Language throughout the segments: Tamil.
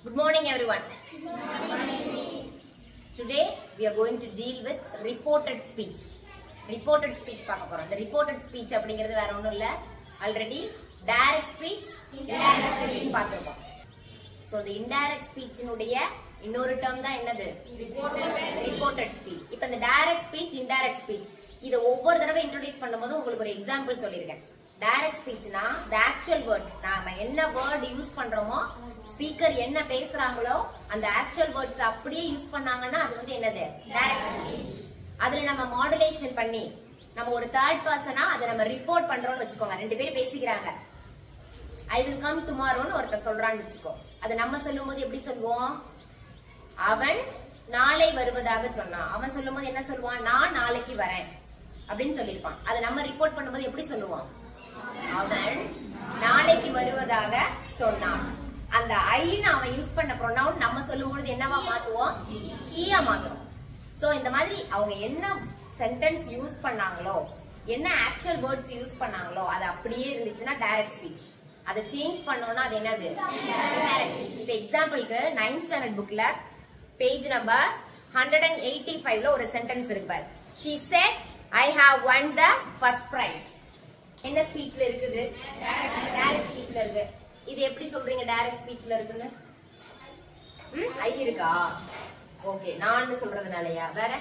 Good morning everyone. Good morning. Today we are going to deal with reported speech. Reported speech பார்க்க போறோம். The reported speech அப்படிங்கிறது வேற ஒண்ணும் இல்ல. Already direct speech, indirect speech பார்த்திருக்கோம். So the indirect speech னுடைய இன்னொரு term தான் என்னது? Reported speech. இப்போ இந்த direct speech, indirect speech இத ஒவ்வொரு தடவை இன்ட்ரோ듀ஸ் பண்ணும்போது உங்களுக்கு ஒரு எக்ஸாம்பிள் சொல்லிருக்கேன். டைரக்ட் ஸ்பீச்னா the actual words நாம என்ன வேர்ட் யூஸ் பண்றோமோ ஸ்பீக்கர் என்ன பேசுறாங்களோ அந்த ஆக்சுவல் வேர்ட்ஸ் அப்படியே யூஸ் பண்ணாங்கன்னா அது வந்து என்னது டைரக்ட் ஸ்பீச். அதுல நம்ம மாடுலேஷன் பண்ணி நம்ம ஒரு தேர்ட் பர்சனா அதை நம்ம ரிப்போர்ட் பண்றோம்னு வச்சுக்கோங்க. ரெண்டு பேரும் பேசிக்கிறாங்க. ஐ வில் கம் டுமாரோன்னு ஒருத்தர் சொல்றான்னு வச்சுக்கோ. அதை நம்ம சொல்லும் போது எப்படி சொல்லுவோம்? அவன் நாளை வருவதாக சொன்னான். அவன் சொல்லும் போது என்ன சொல்லுவான்? நான் நாளைக்கு வரேன் அப்படின்னு சொல்லிருப்பான். அதை நம்ம ரிப்போர்ட் பண்ணும்போது எப்படி சொல்லுவோம்? அவன் நாளைக்கு வருவதாக சொன்னான். அந்த ஐன்னு அவன் யூஸ் பண்ண ப்ரொனவுன் நம்ம சொல்லும் பொழுது என்னவா மாத்துவோம்? ஹீயா மாத்துவோம். சோ இந்த மாதிரி அவங்க என்ன சென்டென்ஸ் யூஸ் பண்ணாங்களோ, என்ன ஆக்சுவல் வேர்ட்ஸ் யூஸ் பண்ணாங்களோ அது அப்படியே இருந்துச்சுன்னா டைரக்ட் ஸ்பீச். அதை சேஞ்ச் பண்ணோம்னா அது என்னது? Indirect speech. இப்போ எக்ஸாம்பிளுக்கு 9th ஸ்டாண்டர்ட் புக்ல பேஜ் நம்பர் 185ல ஒரு சென்டென்ஸ் இருக்கு பாரு. She said I have won the first prize. என்ன ஸ்பீச்ல இருக்குது? டைரக்ட் ஸ்பீச்ல இருக்கு. இது எப்படி சொல்றீங்க டைரக்ட் ஸ்பீச்ல இருக்குன்னு? ஐ இருக்கா? ஓகே. நான் சொல்றதுனாலயா? வேற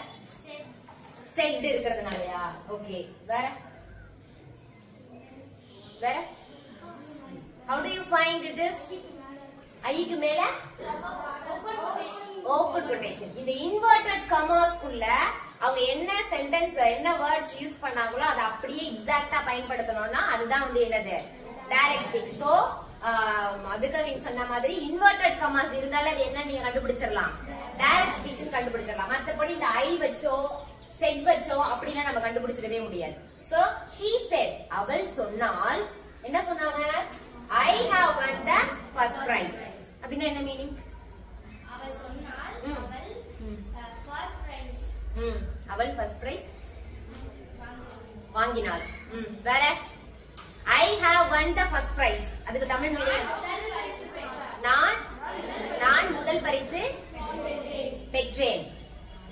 செட் இருக்கிறதுனாலயா? ஓகே. வேற வேற how do you find this? ஐக்கு மேல ஓபன் கொட்டேஷன். இந்த இன்வெர்ட்டட் கமாஸ் குள்ள அவங்க என்ன சென்டென்ஸ் என்ன வேர்ட்ஸ் யூஸ் பண்ணாங்களோ அதை அப்படியே எக்ஸாக்ட்டா பயன்படுத்தணும்னா அதுதான் வந்து என்னது டைரக்ட் ஸ்பீச். சோ அதுக்கு சொன்ன மாதிரி இன்வெர்ட்டட் கமாஸ் இருந்தால அது என்ன நீங்க கண்டுபிடிச்சிடலாம்? டைரக்ட் ஸ்பீச் கண்டுபிடிச்சிடலாம். மத்தபடி இந்த ஐ வச்சோ செட் வச்சோ அப்படிலாம் நம்ம கண்டுபிடிச்சிடவே முடியாது. சோ she said அவள் சொன்னால் என்ன சொன்னாங்க? I have won the first prize. அப்படின்னா என்ன மீனிங்? அவள் சொன்னால் ஃபர்ஸ்ட் பிரைஸ். அவள் ஃபர்ஸ்ட் பிரைஸ் வாங்கினாள். வேற I have won the first prize. அதுக்கு தமிழ் மீனிங் நான் முதல் பரிசு பெற்றேன்.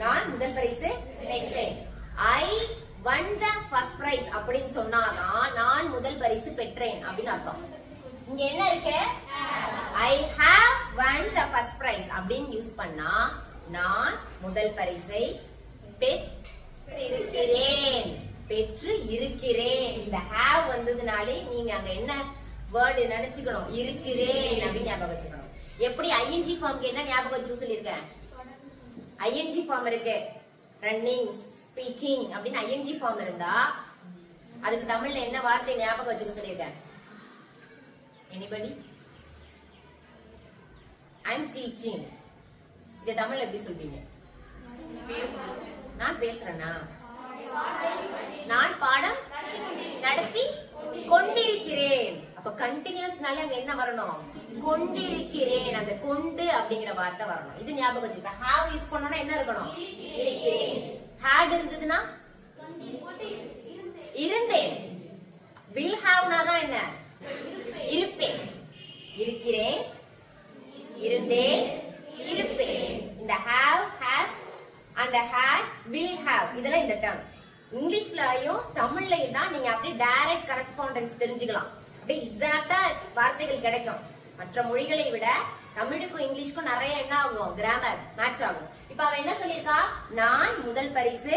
நான் முதல் பரிசு பெற்றேன். I won the first prize அப்படின்னு சொன்னாதான் நான் முதல் பரிசு பெற்றேன் அப்படின்னு அர்த்தம். இங்க என்ன இருக்கு? I have won the first prize அப்படின்னு யூஸ் பண்ணா நான் முதல் பரிசை பெற்றிருக்கிறேன். பெற்று இருக்கிறேன். இந்த have வந்ததுனாலே நீங்க அங்க என்ன வேர்ட் நினைச்சுக்கணும்? இருக்கிறேன் அப்படின்னு ஞாபகம் வச்சுக்கணும். எப்படி ING ஃபார்ம்க்கு என்ன ஞாபகம் வச்சுக்க சொல்லிருக்கேன்? ING ஃபார்ம் இருக்கு. ரன்னிங், ஸ்பீக்கிங் அப்படின்னு ING ஃபார்ம் இருந்தா அதுக்கு தமிழ்ல என்ன வார்த்தை ஞாபகம் வச்சுக்க சொல்லிருக்கேன்? Anybody? I'm teaching. இது தமிழ்ல எப்படி சொல்வீங்க? நான் பேசுறேனா? நான் பாடம் நடத்தி கொண்டிருக்கிறேன். அப்ப கண்டினியூஸ்னால அங்க என்ன வரணும்? கொண்டிருக்கிறேன். அந்த கொண்டு அப்படிங்கிற வார்த்தை வரணும். இது ஞாபகம் வச்சுக்க. have யூஸ் பண்ணோம்னா என்ன இருக்கணும்? இருக்கிறேன். had இருந்ததுன்னா இருந்தேன். will haveனா தான் என்ன? இருப்பேன். இருக்கிறேன், இருந்தேன், இருப்பேன். இந்த have, has and had, will have இதெல்லாம் இந்த டேர்ம். இங்கிலீஷ்லயும் தமிழ்லயும் தான் நீங்க அப்படியே டைரக்ட் கரஸ்பாண்டன்ஸ் தெரிஞ்சுக்கலாம். அப்படியே எக்ஸாக்ட்டா வார்த்தைகள் கிடைக்கும். மற்ற மொழிகளை விட தமிழுக்கும் இங்கிலீஷ்க்கும் நிறைய என்ன ஆகும்? கிராமர் மேட்ச் ஆகும். இப்ப அவ என்ன சொல்லிருக்கா? நான் முதல் பரிசு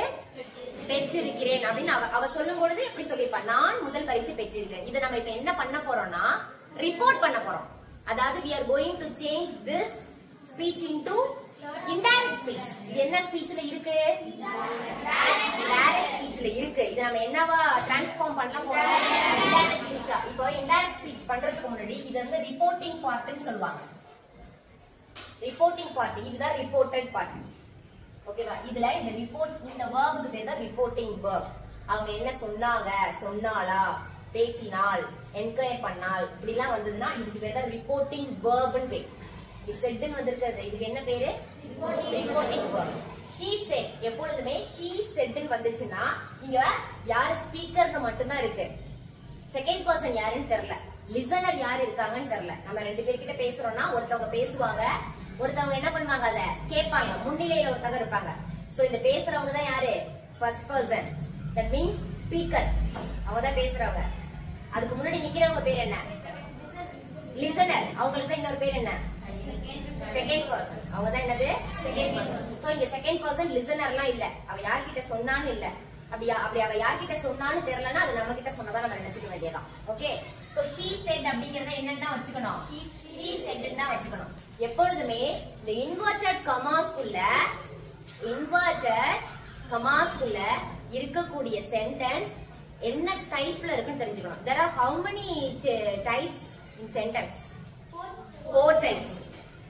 பெற்றிருக்கிறேன் அப்படின்னு அவ சொல்லும் பொழுது எப்படி சொல்லிருப்பா? நான் முதல் பரிசு பெற்றிருக்கிறேன். இதை நம்ம இப்ப என்ன பண்ண போறோம்னா ரிப்போர்ட் பண்ண போறோம். அதாவது we are going to change this speech into indirect speech. இது என்ன ஸ்பீச்ல இருக்கு? டைரக்ட் ஸ்பீச்ல இருக்கு. இத நம்ம என்னவா ட்ரான்ஸ்ஃபார்ம் பண்ண போறோம்? இன்டைரக்ட் ஸ்பீச்சா. இப்போ இன்டைரக்ட் ஸ்பீச் பண்றதுக்கு முன்னாடி இது வந்து ரிப்போர்ட்டிங் பார்ட்னு சொல்வாங்க. ரிப்போர்ட்டிங் பார்ட் இதுதான் ரிப்போர்ட்டட் பார்ட். ஓகேவா? இதுல இந்த ரிப்போர்ட் இந்த வெர்புக்கு பேர் தான் ரிப்போர்ட்டிங் வெர்ப். அவங்க என்ன சொன்னாங்க, சொன்னாளா, பேசினாள், என்கொயர் பண்ணாள் இப்படிலாம் வந்ததுன்னா இதுக்கு பேர் தான் ரிப்போர்ட்டிங் வெர்ப்னு பேர். இது செட்னு வந்திருக்கிறது. இதுக்கு என்ன பேரு? Reporting verb. she said எப்பொழுதுமே she saidன்னு வந்துச்சுன்னா இங்க யாரு ஸ்பீக்கர்னு மட்டும் தான் இருக்கு. செகண்ட் பர்சன் யாருன்னு தெரியல. லிசனர் யார் இருக்காங்கன்னு தெரியல. நம்ம ரெண்டு பேர்கிட்ட பேசுறோம்னா ஒருத்தவங்க பேசுவாங்க, ஒருத்தவங்க என்ன பண்ணுவாங்க அத கேட்பாங்க, முன்னிலையில ஒருத்தவங்க இருப்பாங்க. சோ இந்த பேசுறவங்க தான் யாரு? First person. That means speaker. அவங்க தான் பேசுறவங்க. அதுக்கு முன்னாடி நிக்கிறவங்க பேர் என்ன? லிசனர். அவங்களுக்கு தான் இன்னொரு பேர் என்ன? Second person. அவங்க தான் என்னது? Second person. சோ இங்க செகண்ட் பர்சன் லிசனர்லாம் இல்ல. அவ யார்கிட்ட சொன்னான்னு இல்ல. அப்படி அவ யார்கிட்ட சொன்னான்னு தெரியலன்னா அது நம்ம கிட்ட சொன்னதா நம்ம நினைச்சுக்க வேண்டியதான். ஓகே. சோ she said அப்படிங்கறத என்னன்னு தான் வச்சுக்கணும்? she said தான் வச்சுக்கணும். எப்பொழுதுமே இந்த இன்வெர்ட்டட் கமாஸ்க்குள்ள இருக்கக்கூடிய சென்டென்ஸ் என்ன டைப்ல இருக்குன்னு தெரிஞ்சுக்கணும். there are how many types in sentence? 4 types.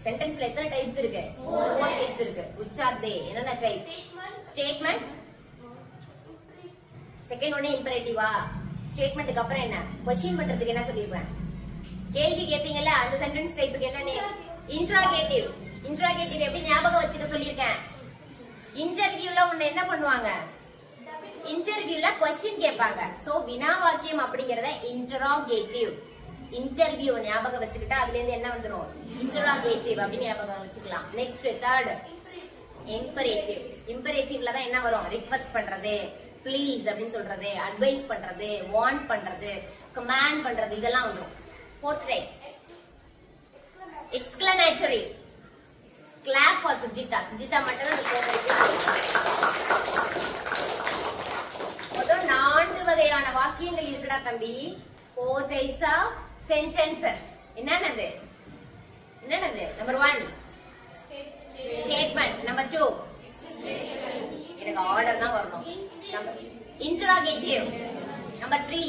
சென்டென்ஸ்ல எத்தனை டைப்ஸ் இருக்கு? 4 டைப்ஸ் இருக்கு. which are they? என்னென்ன டைப்? ஸ்டேட்மெண்ட். செகண்ட் ஒன்னு இம்பரேட்டிவா. ஸ்டேட்மென்ட்க்கு அப்புறம் என்ன? क्वेश्चन பண்றதுக்கு என்ன சொல்லிருப்பேன்? கேள்வி கேப்பீங்கல்ல, அந்த சென்டென்ஸ் டைப்புக்கு என்ன நேம்? இன்டராகேட்டிவ். இன்டராகேட்டிவ் எப்படி ஞாபகம் வச்சுக்க சொல்லிருக்கேன்? இன்டர்வியூல உன்னை என்ன பண்ணுவாங்க? இன்டர்வியூல क्वेश्चन கேட்பாங்க. சோ வினா வாக்கியம் அப்படிங்கறத இன்டராகேட்டிவ். இன்டர்வியூ ஞாபகம் வச்சுக்கிட்டா அதுல இருந்து என்ன வந்துரும்? இன்டராகேட்டிவ் அப்படின்னு ஞாபகம் வச்சுக்கலாம். Next third imperative. இம்பரேட்டிவ்ல தான் என்ன வரும்? ரிக்வெஸ்ட் பண்றது, ப்ளீஸ் அப்படின்னு சொல்றது, அட்வைஸ் பண்றது, வார்ன் பண்றது, கமாண்ட் பண்றது, இதெல்லாம் வந்துரும். Fourth type exclamatory. Clap for Sujitha. Sujitha மட்டும் தான் மொத்தம் 4 வகையான வாக்கியங்கள் இருக்குடா தம்பி. 4 types of sentences. என்னது? Number 1 statement. நம்பர் 2 எனக்கு ஆர்டர் தான் வரணும். Number interrogative. Number 3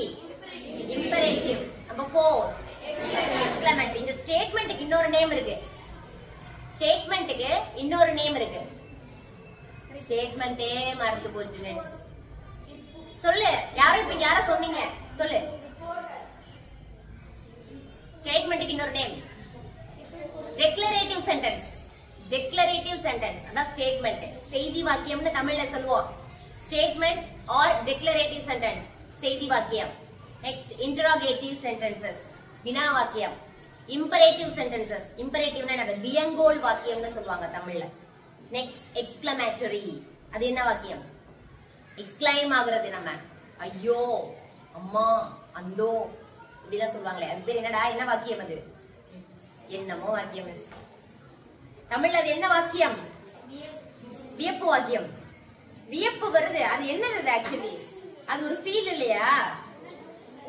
imperative. Number 4 exclamatory. இந்த ஸ்டேட்மென்ட்க்கு இன்னொரு நேம் இருக்கு. ஸ்டேட்மெண்டே மறந்து போச்சு. சொல்லு. யாரும் இப்ப யார சொன்னீங்க? சொல்லு. ஸ்டேட்மென்ட்க்கு இன்னொரு நேம் டெக்ளரேட்டிவ் சென்டென்ஸ். டெக்ளரேட்டிவ் சென்டென்ஸ் அதான் ஸ்டேட்மெண்ட். செய்தி வாக்கியம்னு தமிழ்ல சொல்லுவோம். ஸ்டேட்மெண்ட் ஆர் டெக்ளரேட்டிவ் சென்டென்ஸ், செய்தி வாக்கியம். நெக்ஸ்ட் இன்டராகேட்டிவ் சென்டென்சஸ், வினா வாக்கியம். இம்பரேட்டிவ் சென்டென்சஸ், இம்பரேட்டிவ்னா என்னது? வியங்கோல் வாக்கியம்னு சொல்லுவாங்க தமிழ்ல. Next exclamatory. அது என்ன வாக்கியம்? எக்ஸ்கிளைம் ஆகுறது. நம்ம ஐயோ, அம்மா, அந்தோ இப்படிலாம் சொல்லுவாங்களே, அது பேர் என்னடா? என்ன வாக்கியம் அது? என்னமோ வாக்கியம் அது. தமிழ்ல அது என்ன வாக்கியம்? வியப்பு வாக்கியம். வியப்பு வருது, அது என்னது? ஆக்சுவலி அது ஒரு ஃபீல் இல்லையா?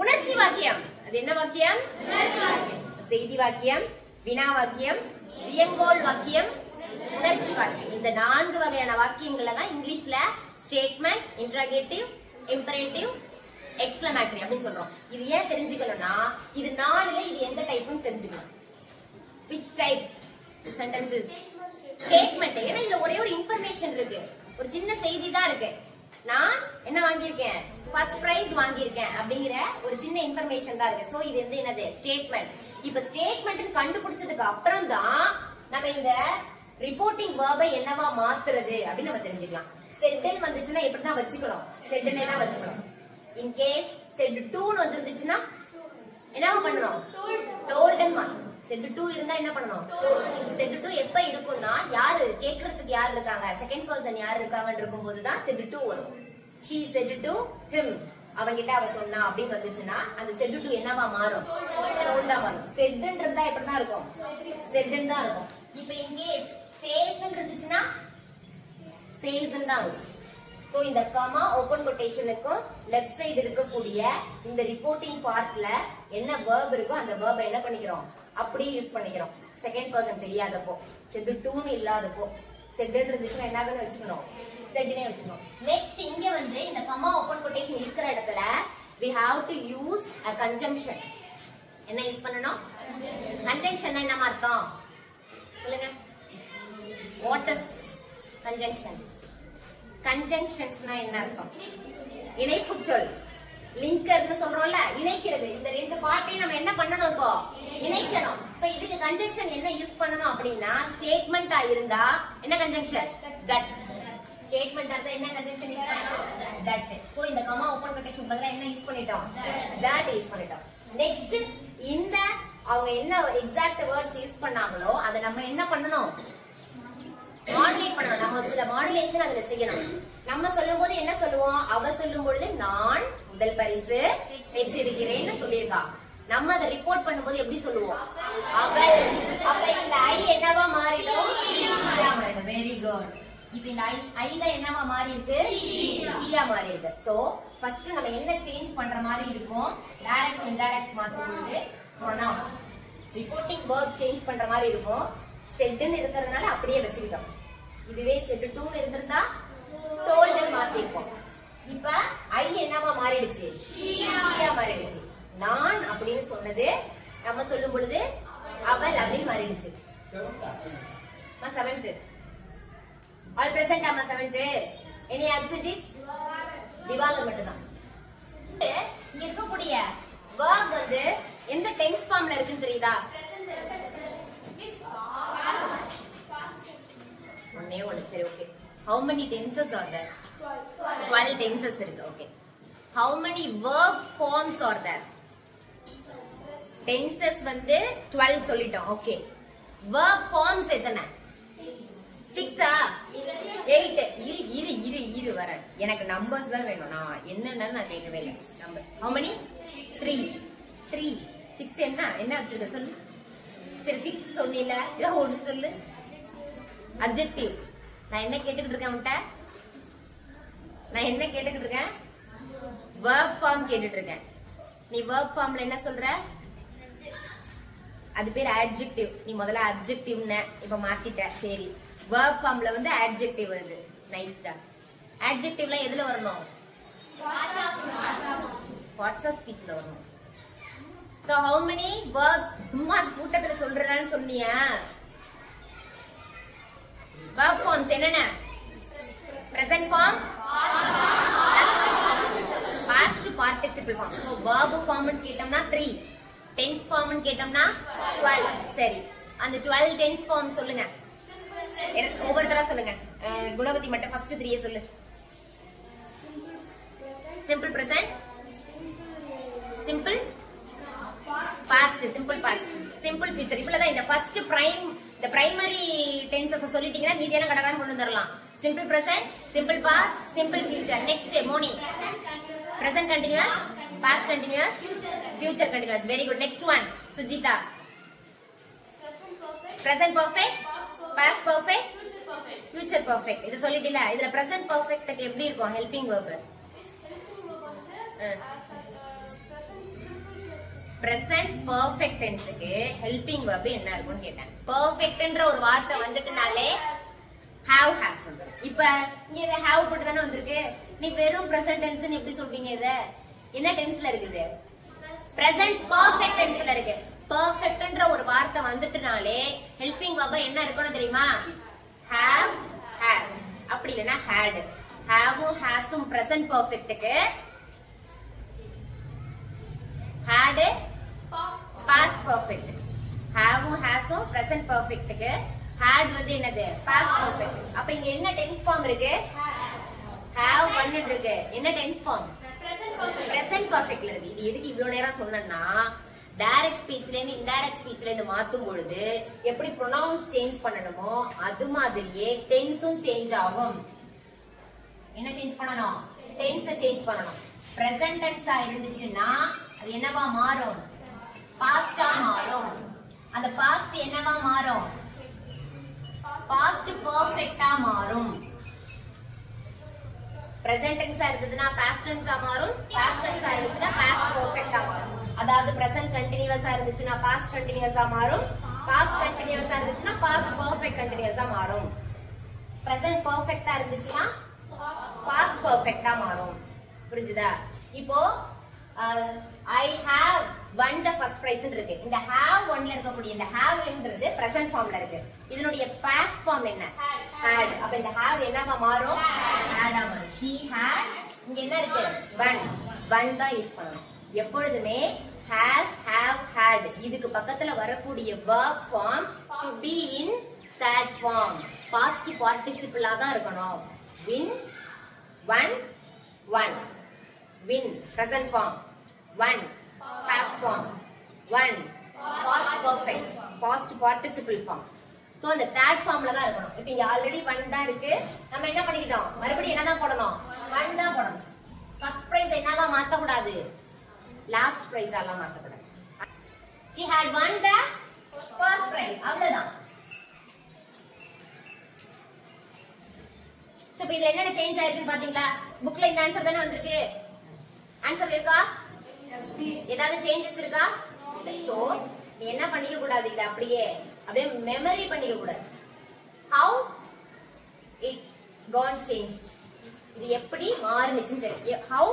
உணர்ச்சி வாக்கியம். அது என்ன வாக்கியம்? செய்தி வாக்கியம், வினா வாக்கியம், வியங்கோல் வாக்கியம், உணர்ச்சி வாக்கியம். இந்த 4 வகையான வாக்கியங்களை தான் இங்கிலீஷ்ல ஸ்டேட்மெண்ட், இன்டராகேட்டிவ், இம்பரேட்டிவ், எக்ஸ்கிளமேட்டரி அப்படின்னு சொல்றோம். இது ஏன் தெரிஞ்சுக்கணும்னா இது 4ல இது எந்த டைப்னு தெரிஞ்சுக்கணும். which type sentences? ஸ்டேட்மெண்ட். ஏன்னா இதுல ஒரே ஒரு இன்ஃபர்மேஷன் இருக்கு, ஒரு சின்ன செய்தி தான் இருக்கு. நான் என்ன வாங்கியிருக்கேன்? ஃபர்ஸ்ட் பிரைஸ் வாங்கியிருக்கேன் அப்படிங்கிற ஒரு சின்ன இன்ஃபர்மேஷன் தான் இருக்கு. சோ இது வந்து என்னது? ஸ்டேட்மெண்ட். இப்ப ஸ்டேட்மெண்ட் கண்டுபிடிச்சதுக்கு அப்புறம் தான் நம்ம இந்த ரிப்போர்ட்டிங் வெர்பை என்னவா மாத்துறது அப்படின்னு நம்ம தெரிஞ்சுக்கலாம். செட்னு வந்துச்சுன்னா இப்படிதான் வச்சுக்கணும், செட்னே தான் வச்சுக்கணும். இன் கேஸ் செட் 2 வந்துருந்துச்சுன்னா என்னவா பண்ணணும்? டோல்டன் மாத்தணும். செட் 2 இருந்தா என்ன பண்ணணும்? செட் 2 எப்ப இருக்கும்னா யாரு கேக்குறதுக்கு யார் இருக்காங்க, செகண்ட் பர்சன் யார் இருக்காங்கன்னு இருக்கும்போது தான் செட் 2 வரும். she said to him, அவங்கிட்ட அவ சொன்னா அப்படின்னு வந்துச்சுன்னா அந்த செட் 2 என்னவா மாறும்? டோல்டா மாறும். செட்ன்றதா எப்படிதான் இருக்கும்? செட்ன்னு தான் இருக்கும். இப்போ இங்கே சேஸ்ன்னு இருந்துச்சுன்னா சேஸ்ன்னு தான் வரும். சோ இந்த கமா ஓபன் கொட்டேஷனுக்கும் லெஃப்ட் சைடு இருக்கக்கூடிய இந்த ரிப்போர்ட்டிங் பார்ட்ல என்ன verb இருக்கோ அந்த verb என்ன பண்ணிக்கிறோம்? அப்படியே யூஸ் பண்ணிக்கிறோம். செகண்ட் பர்சன் தெரியாதப்போ, செட் 2ன்னு இல்லாதப்போ. செட்ன்னு இருந்துச்சுன்னா என்னன்னு வச்சுக்கணும்? செட்னே வச்சுக்கணும். நெக்ஸ்ட் இங்க வந்து இந்த கமா ஓபன் கொட்டேஷன் இருக்கிற இடத்துல we have to use a conjunction. என்ன யூஸ் பண்ணனும்? கன்ஜங்ஷன். என்ன அர்த்தம் சொல்லுங்க? what is conjunction? கன்ஜங்ஷன்ஸ்னா என்ன அர்த்தம்? இணைப்பு சொல். லிங்கர்னு சொல்றோம்ல, இணைக்கிறது. இந்த ரெண்டு பார்ட்டையும் நம்ம என்ன பண்ணணும்? இப்போ இணைக்கணும். சோ இதுக்கு கன்ஜங்ஷன் என்ன யூஸ் பண்ணணும் அப்படின்னா ஸ்டேட்மெண்டா இருந்தா என்ன கன்ஜங்ஷன்? தட். ஸ்டேட்மெண்டா இருந்தா என்ன கன்ஜங்ஷன் யூஸ் பண்ணணும்? தட். சோ இந்த கமா ஓபன் கொட்டேஷன் பதிலா என்ன யூஸ் பண்ணிட்டோம்? தட் யூஸ் பண்ணிட்டோம். நெக்ஸ்ட் இந்த அவங்க என்ன எக்ஸாக்ட் வேர்ட்ஸ் யூஸ் பண்ணாங்களோ அதை நம்ம என்ன பண்ணணும், மாடுலேட் பண்ணணும். நம்ம சில மாடுலேஷன் அதுல செய்யணும். நம்ம சொல்லும் போது என்ன சொல்லுவோம், அவ சொல்லும் பொழுது நான் முதல் பரிசு பெற்றிருக்கிறேன்னு சொல்லியிருக்கா. நம்ம அதை ரிப்போர்ட் பண்ணும்போது எப்படி சொல்லுவோம், அவள். அப்ப இந்த ஐ என்னவா மாறிடும், வெரி குட். இப்ப இந்த ஐ தான் என்னவா மாறி இருக்கு, ஷீயா மாறி இருக்கு. சோ ஃபர்ஸ்ட் நம்ம என்ன சேஞ்ச் பண்ற மாதிரி இருக்கும், டைரக்ட் இன்டைரக்ட் மாத்தும் பொழுது ப்ரோனவுன் ரிப்போர்ட்டிங் வெர்ப் சேஞ்ச் பண்ற மாதிரி இருக்கும். செட்னு இருக்கிறதுனால அப்படியே வச்சுக்கிட்டோம். இதுவே செட் 2 ன்னு இருந்திருந்தா டோல்ட்னு மாத்திருப்போம். இப்ப ஐ என்னவா மாறிடுச்சு, ஷீயா மாறிடுச்சு. நான் அப்படின்னு சொன்னது நம்ம சொல்லும் பொழுது அவள் அப்படின்னு மாறிடுச்சு. 7th all present. ஆமா 7th. எனி அப்சென்டிஸ், திவாகர் மட்டும்தான். இங்க இருக்கக்கூடிய verb வந்து எந்த டென்ஸ் ஃபார்ம்ல இருக்குன்னு தெரியுதா, ஒண்ணே ஒண்ணு. சரி, okay. How many tenses are there? 12 tenses இருக்கு. Okay. How many verb forms are there? Tenses வந்து 12 சொல்லிட்டோம். ஓகே. Verb forms எத்தனை, 6 ஆ 8? இரு வர, எனக்கு நம்பர்ஸ் தான் வேணும். நான் என்னன்னு நான் கேட்கவே இல்லை. Number how many? 3 6 என்ன வச்சிருக்க சொல்லு. சரி 6 சொன்னீல, இத ஒன்னு சொல்லு. அட்ஜெக்டிவ். நான் என்ன கேட்டுக்கிட்டு இருக்கேன் உன்கிட்ட, நான் என்ன கேட்டுக்கிட்டு இருக்கேன், verb form கேட்டுட்டு இருக்கேன். நீ verb formல என்ன சொல்ற, அது பேர் adjective. நீ முதல்ல adjectiveன இப்ப மாத்திட்ட. சரி, verb formல வந்து adjective வருது. நைஸ்டா. adjectiveல எதுல வரணும், parts of speechல வரணும். so how many verbs, சும்மா கூட்டத்துல சொல்றேன்னு சொன்னியா, verb forms என்னென்ன, present form, past participle form. so verb form ன்னு கேட்டோம்னா 3, tense form ன்னு கேட்டோம்னா 12. சரி, அந்த 12 tense form சொல்லுங்க, ஒவ்வொருத்தரா சொல்லுங்க. குணவதி மட்டும் ஃபர்ஸ்ட் 3 சொல்லு. simple present, simple past, simple past, simple future. இப்பலதான் இந்த ஃபர்ஸ்ட் இந்த பிரைமரி டென்சஸ் சொல்லிட்டீங்கன்னா மீதி எல்லாம் கடகடன்னு கொண்டு வந்துடலாம். simple present, simple past, simple future. next Moni, present continuous, past continuous, future continuous. very good. next one Sujitha, present perfect, past perfect, future perfect. இது சொல்லிட்டீல. இதுல present perfect எப்படி இருக்கும், helping verb. present perfect tenseக்கு helping verb என்ன இருக்கும்னு கேட்டேன். perfectன்ற ஒரு வார்த்தை வந்துட்டனாலே have has வந்துரும். இப்ப இங்க இத have போட்டு தானே வந்திருக்கு. நீ வெறும் present tense ன்னு எப்படி சொல்வீங்க, இத என்ன டென்ஸ்ல இருக்குது, present perfect tenseல இருக்கு. perfectன்ற ஒரு வார்த்தை வந்துட்டனாலே helping verb என்ன இருக்கும்னு தெரியுமா, have has, அப்படி இல்லனா had. haveம் hasம் present perfectக்கு, had past perfect. haveம் hasம் present perfectக்கு, had வந்து என்னது, past perfect. அப்ப இங்க என்ன tense form இருக்கு, have one இருக்கு. என்ன tense form, present perfectல இருக்கு. இது எதுக்கு இவ்வளவு நேரம் சொன்னேன்னா, டைரக்ட் ஸ்பீச்ல இருந்து இன்டைரக்ட் ஸ்பீச்ல இருந்து மாத்தும் பொழுது எப்படி ப்ரொனவுன்ஸ் சேஞ்ச் பண்ணணுமோ அது மாதிரியே டென்ஸும் சேஞ்ச் ஆகும். என்ன சேஞ்ச் பண்ணணும், டென்ஸ் சேஞ்ச் பண்ணணும். பிரசன்ட் டென்ஸா இருந்துச்சுன்னா அது என்னவா மாறும், பாஸ்டா மாறும். அந்த பாஸ்ட் என்னவா மாறும், பாஸ்ட் பெர்ஃபெக்ட்டா மாறும். பிரசன்ட் டென்ஸா இருந்ததுன்னா பாஸ்ட் டென்ஸா மாறும், பாஸ்ட் டென்ஸா இருந்துச்சுன்னா பாஸ்ட் பெர்ஃபெக்ட்டா மாறும். அதாவது பிரசன்ட் கண்டினியூஸா இருந்துச்சுன்னா பாஸ்ட் கண்டினியூஸா மாறும், பாஸ்ட் கண்டினியூஸா இருந்துச்சுன்னா பாஸ்ட் பெர்ஃபெக்ட் கண்டினியூஸா மாறும். பிரசன்ட் பெர்ஃபெக்ட்டா இருந்துச்சுன்னா பாஸ்ட் பெர்ஃபெக்ட்டா மாறும். புரிஞ்சுதா? இப்போ I have won the first prize இருக்கு. இந்த have ஒன்ல இருக்கக்கூடிய இந்த have என்றது present formல இருக்கு. இதனுடைய past form என்ன, had. அப்ப இந்த have என்னவா மாறும், had ஆ மாறும். she had, இங்க என்ன இருக்கு, won தான் யூஸ் பண்ணணும். எப்பொழுதுமே has, have, had இதுக்கு பக்கத்துல வரக்கூடிய verb form should be in third form. past participle ஆ தான் இருக்கணும். win, won, won. win present form, won past form. 1 past perfect, past participle form. So அந்த third formல தான் இருக்கணும். இப்போ இங்க ஆல்ரெடி 1 தான் இருக்கு. நம்ம என்ன பண்ணிட்டோம்? மறுபடியும் என்ன தான் போடணும்? 1 தான் போடணும். First prize என்னலாம் மாத்த கூடாது. Last prize எல்லாம் மாத்த கூடாது. She had won the first prize. அவ்வளவுதான். சோ இப்போ இதுல என்ன சேஞ்ச் ஆயிருக்குன்னு பாத்தீங்களா? புக்ல இந்த ஆன்சர் தானே வந்திருக்கு. ஆன்சர் இருக்கா? ஏதாவது சேஞ்சஸ் இருக்கா? சோ நீ என்ன பண்ணிக்க கூடாது, இது அப்படியே மெமரி பண்ணிக்க கூடாது. How it gone changed, இது எப்படி மாறுனுச்சுன்னு தெரியும். How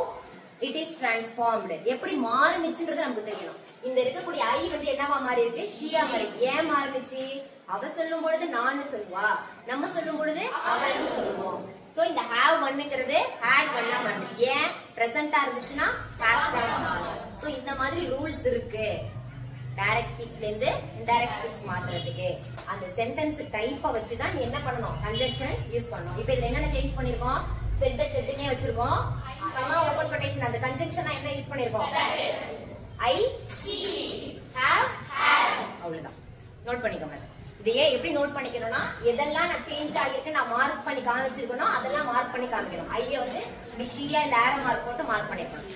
it is transformed, எப்படி மாறுனுச்சுன்றது நமக்கு தெரியணும். இந்த இருக்கக்கூடிய ஐ என்னவா மாறி இருக்கு? ஷியா மாறி. ஏன் மாறுனுச்சு? அவ சொல்லும் பொழுது நான் சொல்லுவா, நம்ம சொல்லும் பொழுது அவள்னு சொல்லுவோம். சோ இந்த have ஒன்னுங்கிறது had ஒன்னா மாறுது. ஏன்? பிரசன்டா இருந்துச்சுன்னா past ஆகும். சோ இந்த மாதிரி ரூல்ஸ் இருக்கு. டைரக்ட் ஸ்பீச்ல இருந்து இன்டைரக்ட் ஸ்பீச் மாத்துறதுக்கு அந்த சென்டென்ஸ் டைப்பை வச்சு தான் நீ என்ன பண்ணணும்? கன்ஜங்ஷன் யூஸ் பண்ணணும். இப்போ இதுல என்னென்ன சேஞ்ச் பண்ணிருக்கோம்? செட்னே வச்சிருக்கோம். கமா ஓபன் கொட்டேஷன் அந்த கன்ஜங்ஷனா என்ன யூஸ் பண்ணிருக்கோம்? ஐ she have had. அவ்வளவுதான். நோட் பண்ணிக்கோங்க. இதையே எப்படி நோட் பண்ணிக்கணும்னா, எதெல்லாம் நான் சேஞ்ச் ஆகிருக்கு நான் மார்க் பண்ணி காமிச்சிருக்கணும் அதெல்லாம் மார்க் பண்ணி காமிக்கணும். ஐய இப்படி ஷீயா இந்த ஆரோ மார்க் போட்டு மார்க் பண்ணிக்கணும்.